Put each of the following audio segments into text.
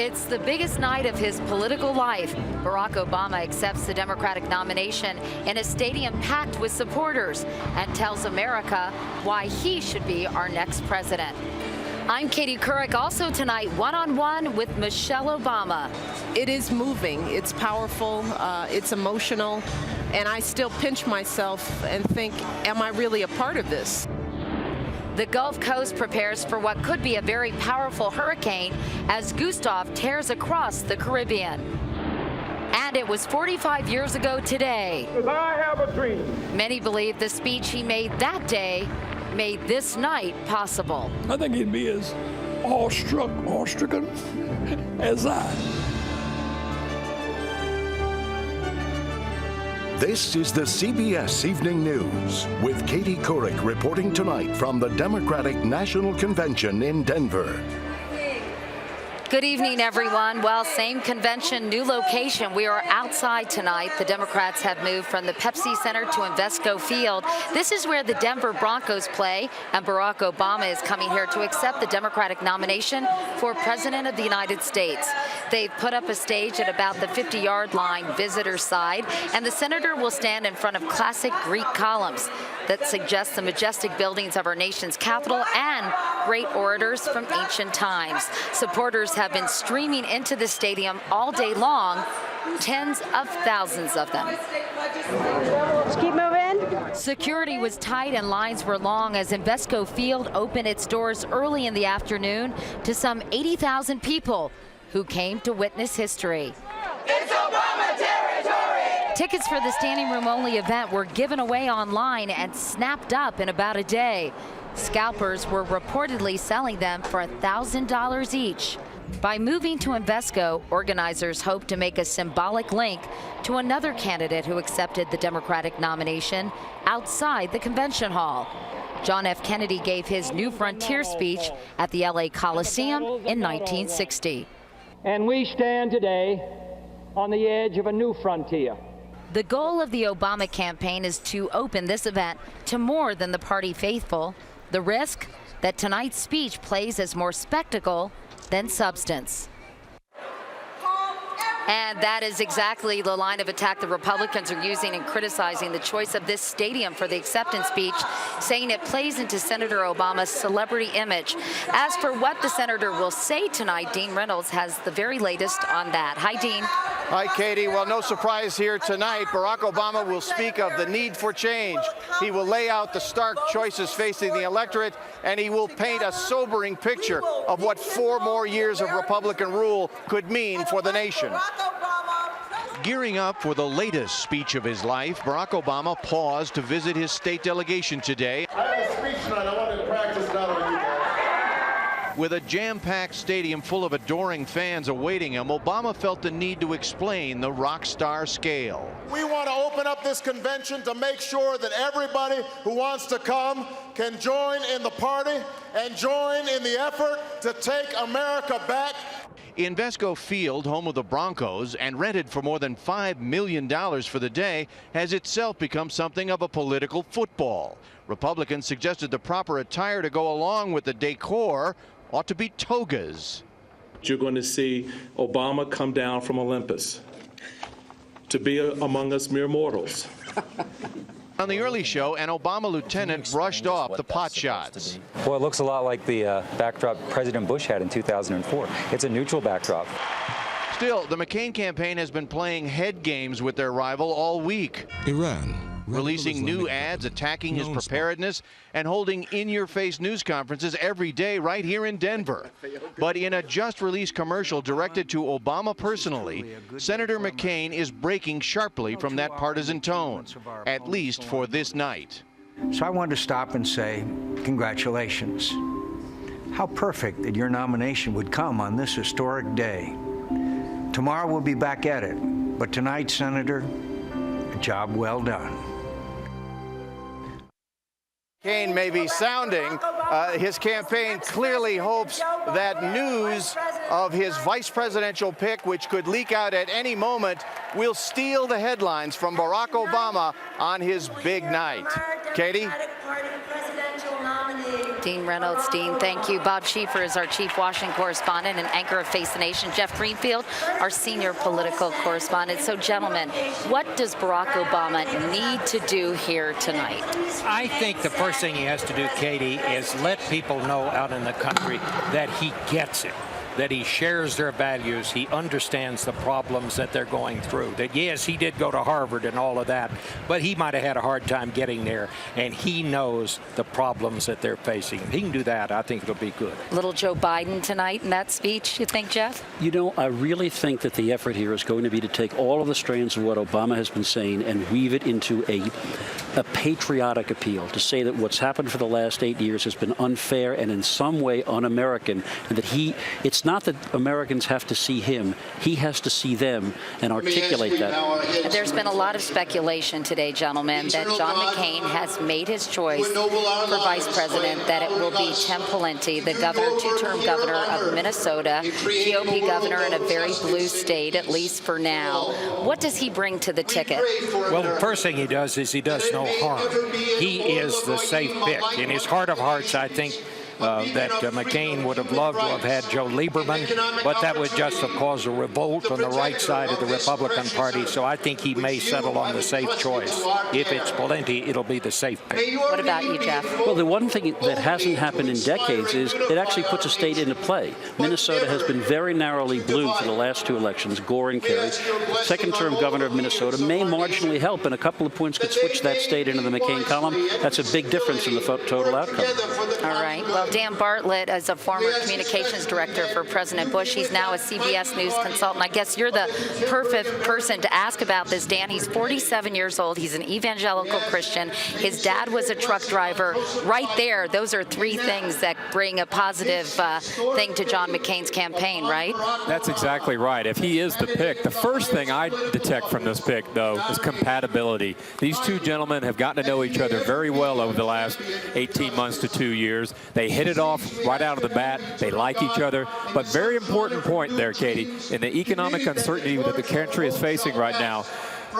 It's the biggest night of his political life. Barack Obama accepts the Democratic nomination in a stadium packed with supporters and tells America why he should be our next president. I'm Katie Couric, also tonight, one-on-one with Michelle Obama. It is moving, it's powerful, it's emotional, and I still pinch myself and think, am I really a part of this? The Gulf Coast prepares for what could be a very powerful hurricane as Gustav tears across the Caribbean. And it was 45 years ago today. Because I have a dream. Many believe the speech he made that day made this night possible. I think he'd be as awestricken as I. This is the CBS Evening News with Katie Couric reporting tonight from the Democratic National Convention in Denver. Good evening, everyone. Well, same convention, new location. We are outside tonight. The Democrats have moved from the Pepsi Center to Invesco Field. This is where the Denver Broncos play, and Barack Obama is coming here to accept the Democratic nomination for President of the United States. They've put up a stage at about the 50-yard line, visitor side, and the senator will stand in front of classic Greek columns that suggest the majestic buildings of our nation's capital and great orators from ancient times. Supporters have been streaming into the stadium all day long, tens of thousands of them. Just keep moving. Security was tight and lines were long as Invesco Field opened its doors early in the afternoon to some 80,000 people who came to witness history. It's Obama territory! Tickets for the standing room only event were given away online and snapped up in about a day. Scalpers were reportedly selling them for $1,000 each. By moving to Invesco, organizers hope to make a symbolic link to another candidate who accepted the Democratic nomination outside the convention hall. John F. Kennedy gave his New Frontier speech at the LA Coliseum in 1960. And we stand today on the edge of a new frontier. The goal of the Obama campaign is to open this event to more than the party faithful. The risk that tonight's speech plays as more spectacle than substance. And that is exactly the line of attack the Republicans are using in criticizing the choice of this stadium for the acceptance speech, saying it plays into Senator Obama's celebrity image. As for what the senator will say tonight, Dean Reynolds has the very latest on that. Hi, Dean. Hi, Katie. Well, no surprise here tonight. Barack Obama will speak of the need for change. He will lay out the stark choices facing the electorate, and he will paint a sobering picture of what 4 more years of Republican rule could mean for the nation. Gearing up for the latest speech of his life, Barack Obama paused to visit his state delegation today. I have a speech tonight. I wanted to practice it out on you guys. With a jam-packed stadium full of adoring fans awaiting him, Obama felt the need to explain the rock star scale. We want to open up this convention to make sure that everybody who wants to come can join in the party and join in the effort to take America back. Invesco Field, home of the Broncos, and rented for more than $5 million for the day, has itself become something of a political football. Republicans suggested the proper attire to go along with the decor ought to be togas. You're going to see Obama come down from Olympus to be among us mere mortals. On the early show, an Obama lieutenant brushed off the pot shots. Well, it looks a lot like the backdrop President Bush had in 2004. It's a neutral backdrop. Still, the McCain campaign has been playing head games with their rival all week. Iran. Releasing new ads attacking his preparedness and holding in-your-face news conferences every day right here in Denver. But in a just-released commercial directed to Obama personally, Senator McCain is breaking sharply from that partisan tone, at least for this night. So I wanted to stop and say, congratulations. How perfect that your nomination would come on this historic day. Tomorrow we'll be back at it, but tonight, Senator, a job well done. McCain may be sounding. His campaign clearly hopes that news of his vice presidential pick, which could leak out at any moment, will steal the headlines from Barack Obama on his big night. Katie? Dean Reynolds. Dean, thank you. Bob Schieffer is our chief Washington correspondent and anchor of Face the Nation. Jeff Greenfield, our senior political correspondent. So, gentlemen, what does Barack Obama need to do here tonight? I think the first thing he has to do, Katie, is let people know out in the country that he gets it, that he shares their values, he understands the problems that they're going through. That, yes, he did go to Harvard and all of that, but he might have had a hard time getting there, and he knows the problems that they're facing. If he can do that, I think it'll be good. Little Joe Biden tonight in that speech, you think, Jeff? You know, I really think that the effort here is going to be to take all of the strands of what Obama has been saying and weave it into a patriotic appeal, to say that what's happened for the last 8 years has been unfair and in some way un-American, and that it's not that Americans have to see him, he has to see them and articulate that. There's been a lot of speculation today, gentlemen, that John McCain has made his choice for vice president, that it will be Tim Pawlenty, the governor, two-term governor of Minnesota, GOP governor in a very blue state, at least for now. What does he bring to the ticket? Well, the first thing he does is he does no harm. He is the safe pick. In his heart of hearts, I think that McCain would have loved to have had Joe Lieberman, but that would just have caused a revolt on the right side of the Republican Party. So I think he may settle on the safe choice. If it's Pawlenty, it'll be the safe pick. What about you, Jeff? Well, the one thing that hasn't happened in decades is it actually puts a state into play. Minnesota has been very narrowly blue for the last two elections, Gore and Kerry. Second-term governor of Minnesota may marginally help, and a couple of points could switch that state into the McCain column. That's a big difference in the total outcome. All right. Well, Dan Bartlett is a former communications director for President Bush. He's now a CBS News consultant. I guess you're the perfect person to ask about this, Dan. He's 47 years old. He's an evangelical Christian. His dad was a truck driver. Right there, those are three things that bring a positive thing to John McCain's campaign, right? That's exactly right. If he is the pick, the first thing I detect from this pick, though, is compatibility. These two gentlemen have gotten to know each other very well over the last 18 months to 2 years. They hit it off right out of the bat. They like each other. But very important point there, Katie, in the economic uncertainty that the country is facing right now,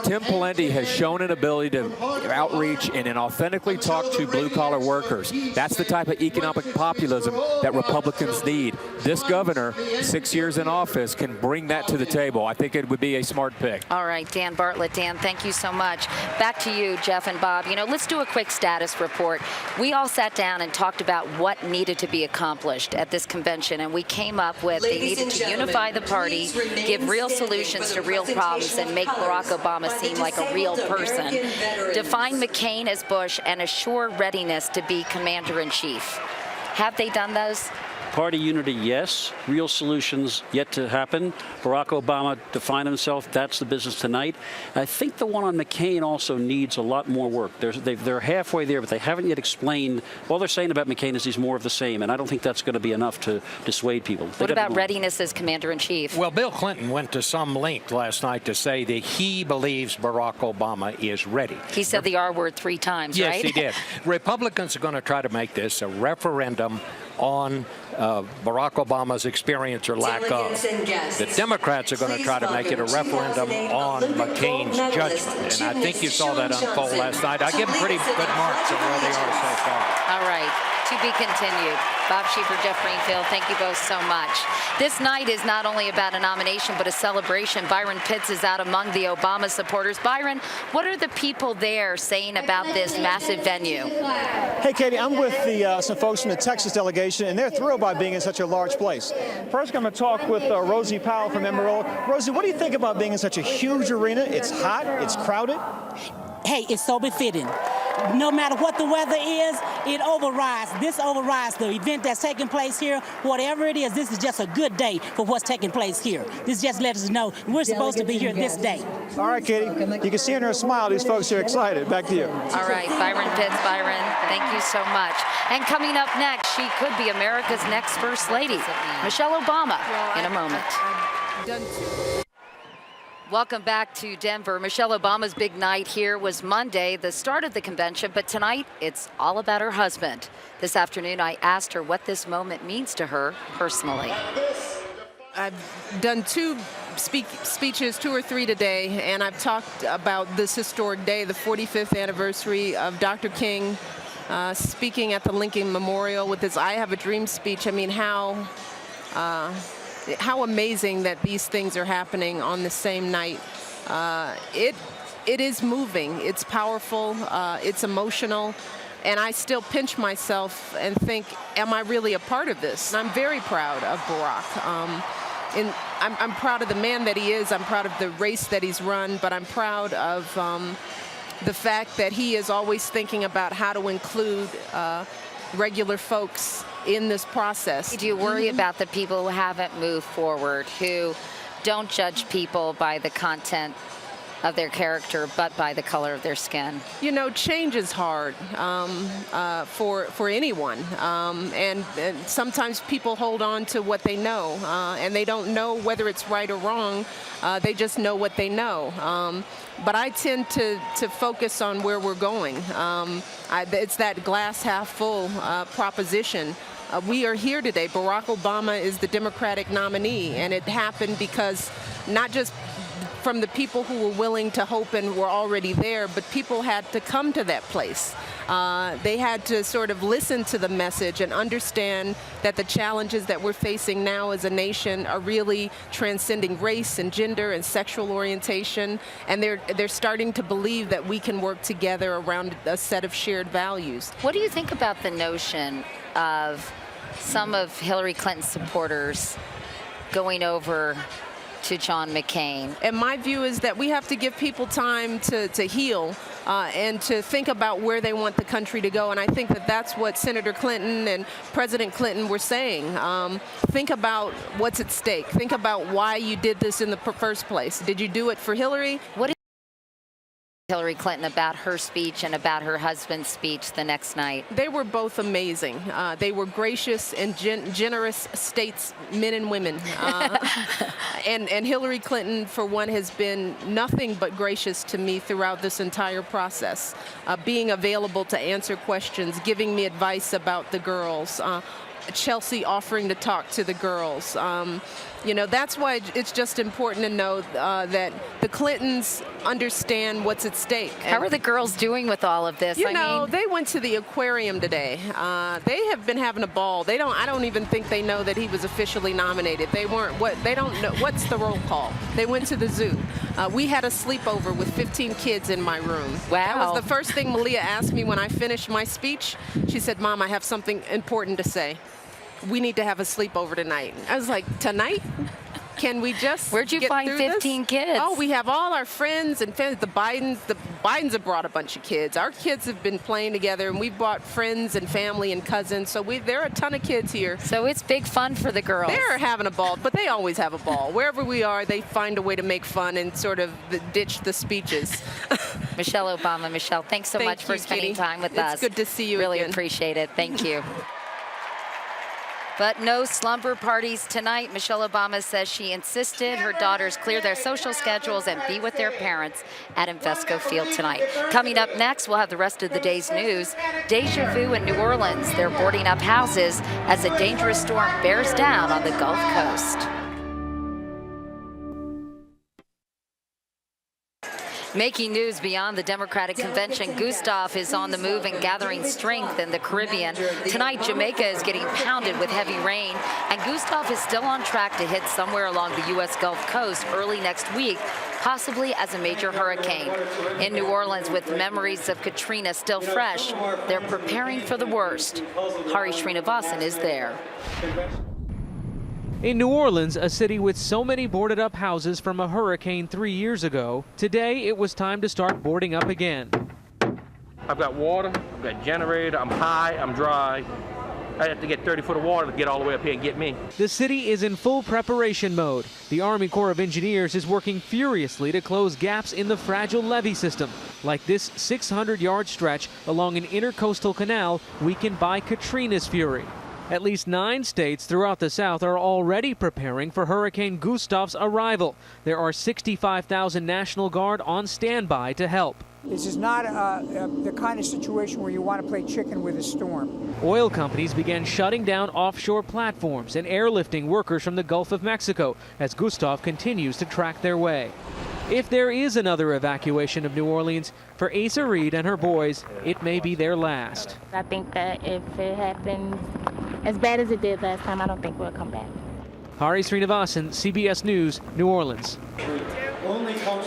Tim Pawlenty has shown an ability to outreach and authentically talk to blue-collar workers. That's the type of economic populism that Republicans need. This governor, 6 years in office, can bring that to the table. I think it would be a smart pick. All right, Dan Bartlett. Dan, thank you so much. Back to you, Jeff and Bob. You know, let's do a quick status report. We all sat down and talked about what needed to be accomplished at this convention, and we came up with they needed to unify the party, give real solutions to real problems, and make Barack Obama seem like a real person, define McCain as Bush, and assure readiness to be commander-in-chief. Have they done those? Party unity, yes. Real solutions yet to happen. Barack Obama defined himself. That's the business tonight. I think the one on McCain also needs a lot more work. They're halfway there, but they haven't yet explained. All they're saying about McCain is he's more of the same, and I don't think that's going to be enough to dissuade people. What about readiness as commander-in-chief? Well, Bill Clinton went to some length last night to say that he believes Barack Obama is ready. He said the R word 3 times, yes, right? Yes, he did. Republicans are going to try to make this a referendum on Barack Obama's experience or lack of. The Democrats are going to try to make it a referendum on McCain's judgment. And I think you saw that unfold last night. I give them pretty good marks on where they are so far. All right. To be continued. Bob Schieffer, Jeff Greenfield, thank you both so much. This night is not only about a nomination, but a celebration. Byron Pitts is out among the Obama supporters. Byron, what are the people there saying about this massive venue? Hey, Katie, I'm with some folks from the Texas delegation, and they're thrilled by being in such a large place. First, I'm going to talk with Rosie Powell from Amarillo. Rosie, what do you think about being in such a huge arena? It's hot, it's crowded. Hey, it's so befitting. No matter what the weather is, it overrides. This overrides the event that's taking place here. Whatever it is, this is just a good day for what's taking place here. This just lets us know we're supposed to be here this day. All right, Katie. You can see in her smile, these folks are excited. Back to you. All right, Byron Pitts. Byron, thank you so much. And coming up next, she could be America's next First Lady, Michelle Obama, in a moment. Welcome back to Denver. Michelle Obama's big night here was Monday, the start of the convention, but tonight it's all about her husband. This afternoon, I asked her what this moment means to her personally. I've done 2 speeches, 2 or 3 today, and I've talked about this historic day, the 45th anniversary of Dr. King speaking at the Lincoln Memorial with his I Have a Dream speech. I mean, how amazing that these things are happening on the same night. It is moving, it's powerful, it's emotional, and I still pinch myself and think, am I really a part of this? And I'm very proud of Barack. I'm proud of the man that he is, I'm proud of the race that he's run, but I'm proud of the fact that he is always thinking about how to include regular folks in this process. Do you worry about the people who haven't moved forward, who don't judge people by the content of their character, but by the color of their skin? You know, change is hard for anyone, and sometimes people hold on to what they know, and they don't know whether it's right or wrong. They just know what they know. But I tend to focus on where we're going. It's that glass half full proposition. We are here today. Barack Obama is the Democratic nominee, and it happened because not just from the people who were willing to hope and were already there, but people had to come to that place. They had to sort of listen to the message and understand that the challenges that we're facing now as a nation are really transcending race and gender and sexual orientation, and they're starting to believe that we can work together around a set of shared values. What do you think about the notion of some of Hillary Clinton's supporters going over to John McCain? And my view is that we have to give people time to heal and to think about where they want the country to go. And I think that that's what Senator Clinton and President Clinton were saying. Think about what's at stake. Think about why you did this in the first place. Did you do it for Hillary? What is Hillary Clinton about her speech and about her husband's speech the next night? They were both amazing. They were gracious and generous statesmen and women. And Hillary Clinton, for one, has been nothing but gracious to me throughout this entire process, being available to answer questions, giving me advice about the girls, Chelsea offering to talk to the girls. You know, that's why it's just important to know that the Clintons understand what's at stake. How are the girls doing with all of this? You know, they went to the aquarium today. They have been having a ball. I don't even think they know that he was officially nominated. They don't know. What's the roll call? They went to the zoo. We had a sleepover with 15 kids in my room. Wow. That was the first thing Malia asked me when I finished my speech. She said, "Mom, I have something important to say. We need to have a sleepover tonight." I was like, tonight? Can we just Where'd you find 15 kids? Oh, we have all our friends and family. The Bidens have brought a bunch of kids. Our kids have been playing together, and we've brought friends and family and cousins. So there are a ton of kids here. So it's big fun for the girls. They're having a ball, but they always have a ball. Wherever we are, they find a way to make fun and sort of ditch the speeches. Michelle Obama. Michelle, thanks so much for spending time with us. It's good to see you Really again. appreciate it. Thank you. But no slumber parties tonight. Michelle Obama says she insisted her daughters clear their social schedules and be with their parents at Invesco Field tonight. Coming up next, we'll have the rest of the day's news. Deja vu in New Orleans. They're boarding up houses as a dangerous storm bears down on the Gulf Coast. Making news beyond the Democratic convention, Gustav is on the move and gathering strength in the Caribbean. Tonight, Jamaica is getting pounded with heavy rain, and Gustav is still on track to hit somewhere along the U.S. Gulf Coast early next week, possibly as a major hurricane. In New Orleans, with memories of Katrina still fresh, they're preparing for the worst. Hari Srinivasan is there. In New Orleans, a city with so many boarded up houses from a hurricane 3 years ago, today it was time to start boarding up again. I've got water, I've got generator, I'm high, I'm dry. I have to get 30 foot of water to get all the way up here and get me. The city is in full preparation mode. The Army Corps of Engineers is working furiously to close gaps in the fragile levee system, like this 600-yard stretch along an intercoastal canal weakened by Katrina's fury. At least 9 states throughout the South are already preparing for Hurricane Gustav's arrival. There are 65,000 National Guard on standby to help. This is not the kind of situation where you want to play chicken with a storm. Oil companies began shutting down offshore platforms and airlifting workers from the Gulf of Mexico as Gustav continues to track their way. If there is another evacuation of New Orleans, for Asa Reed and her boys, it may be their last. I think that if it happens as bad as it did last time, I don't think we'll come back. Hari Srinivasan, CBS News, New Orleans.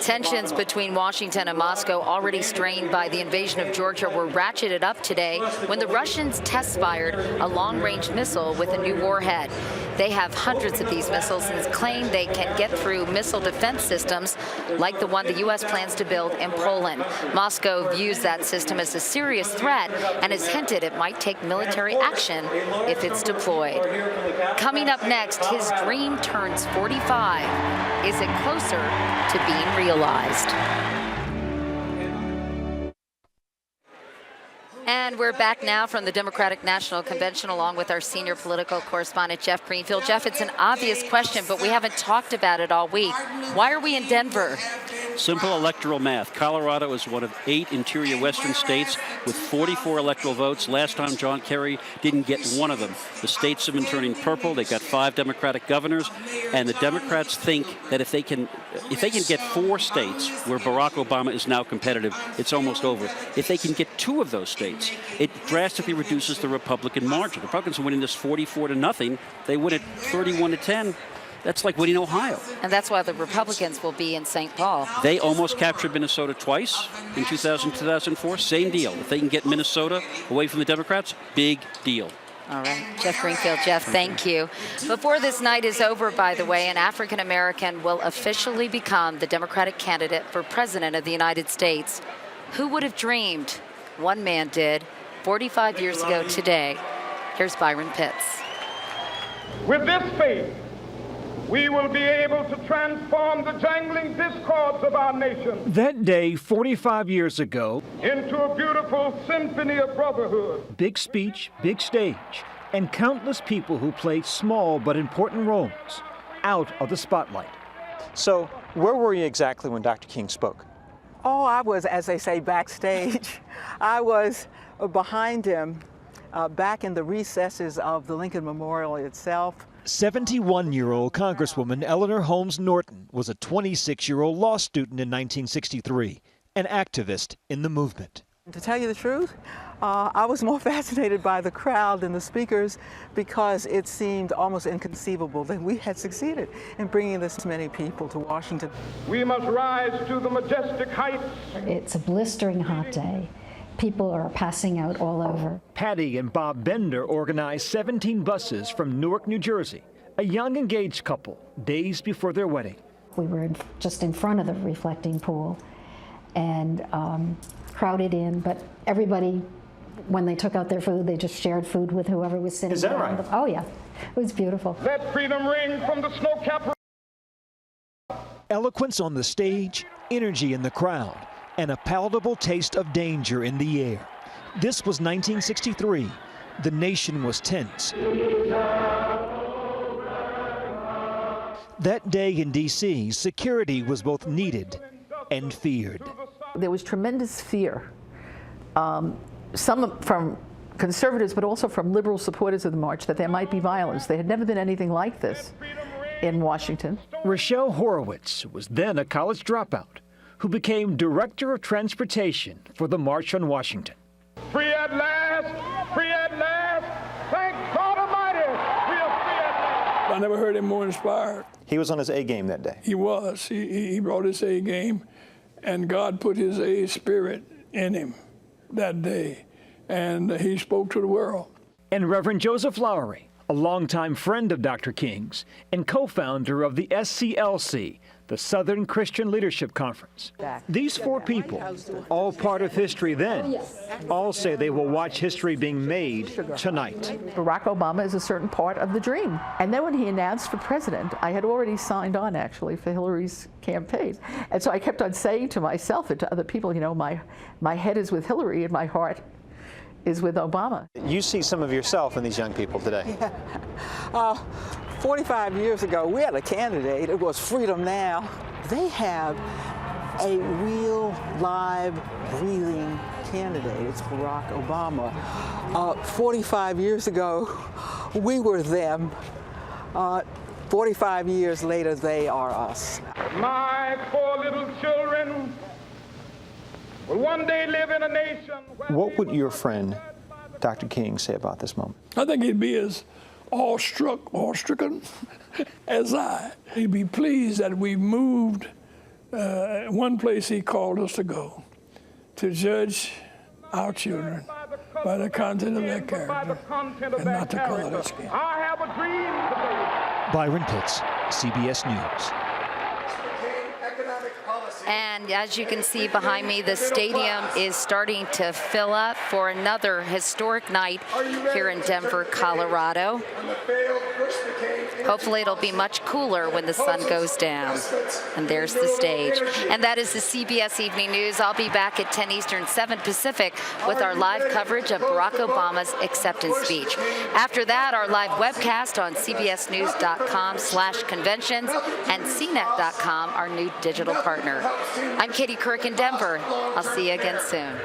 Tensions between Washington and Moscow, already strained by the invasion of Georgia, were ratcheted up today when the Russians test-fired a long-range missile with a new warhead. They have hundreds of these missiles and claim they can get through missile defense systems like the one the U.S. plans to build in Poland. Moscow views that system as a serious threat and has hinted it might take military action if it's deployed. Coming up next, his dream turns 45. Is it closer to being realized? And we're back now from the Democratic National Convention along with our senior political correspondent, Jeff Greenfield. Jeff, it's an obvious question, but we haven't talked about it all week. Why are we in Denver? Simple electoral math. Colorado is one of 8 interior western states with 44 electoral votes. Last time John Kerry didn't get one of them. The states have been turning purple. They've got 5 Democratic governors, and the Democrats think that if they can get 4 states where Barack Obama is now competitive, it's almost over. If they can get 2 of those states, it drastically reduces the Republican margin. The Republicans are winning this 44-0. They win it 31-10. That's like winning Ohio. And that's why the Republicans will be in St. Paul. They almost captured Minnesota twice in 2004. Same deal. If they can get Minnesota away from the Democrats, big deal. All right. Jeff Greenfield. Jeff, thank you. Before this night is over, by the way, an African American will officially become the Democratic candidate for President of the United States. Who would have dreamed? One man did 45 years ago today. Here's Byron Pitts. With this faith, we will be able to transform the jangling discords of our nation. That day, 45 years ago, into a beautiful symphony of brotherhood. Big speech, big stage, and countless people who played small but important roles out of the spotlight. So, where were you exactly when Dr. King spoke? Oh, I was, as they say, backstage. I was behind him, back in the recesses of the Lincoln Memorial itself. 71-year-old Congresswoman Eleanor Holmes Norton was a 26-year-old law student in 1963, an activist in the movement. To tell you the truth, I was more fascinated by the crowd than the speakers because it seemed almost inconceivable that we had succeeded in bringing this many people to Washington. We must rise to the majestic heights. It's a blistering hot day. People are passing out all over. Patty and Bob Bender organized 17 buses from Newark, New Jersey, a young engaged couple, days before their wedding. We were just in front of the reflecting pool and crowded in, but everybody, when they took out their food, they just shared food with whoever was sitting Is that down. right? Oh, yeah. It was beautiful. Let freedom ring from the snow-capped. Eloquence on the stage, energy in the crowd, and a palatable taste of danger in the air. This was 1963. The nation was tense. That day in D.C., security was both needed and feared. There was tremendous fear, some from conservatives, but also from liberal supporters of the march, that there might be violence. There had never been anything like this in Washington. Rochelle Horowitz was then a college dropout who became Director of Transportation for the March on Washington. Free at last! Free at last! Thank God Almighty! We are free at last! I never heard him more inspired. He was on his A game that day. He was. He brought his A game, and God put his A spirit in him that day, and he spoke to the world. And Reverend Joseph Lowery, a longtime friend of Dr. King's and co-founder of the SCLC, the Southern Christian Leadership Conference. These 4 people, all part of history then, all say they will watch history being made tonight. Barack Obama is a certain part of the dream. And then when he announced for president, I had already signed on actually for Hillary's campaign. And so I kept on saying to myself and to other people, you know, my head is with Hillary and my heart is with Obama. You see some of yourself in these young people today. Yeah. 45 years ago, we had a candidate. It was Freedom Now. They have a real, live, breathing candidate. It's Barack Obama. 45 years ago, we were them. 45 years later, they are us. My 4 little children will one day live in a nation. What would your friend, Dr. King, say about this moment? I think he'd be as awestricken as I. He'd be pleased that we moved one place he called us to go, to judge our children by the content of their character and not the color of their skin. I have a dream today. Byron Pitts, CBS News. And as you can see behind me, the stadium is starting to fill up for another historic night here in Denver, Colorado. Hopefully it'll be much cooler when the sun goes down. And there's the stage. And that is the CBS Evening News. I'll be back at 10 Eastern, 7 Pacific with our live coverage of Barack Obama's acceptance speech. After that, our live webcast on cbsnews.com/conventions and cnet.com, our new digital partner. I'm Katie Kirk in Denver. I'll see you again soon.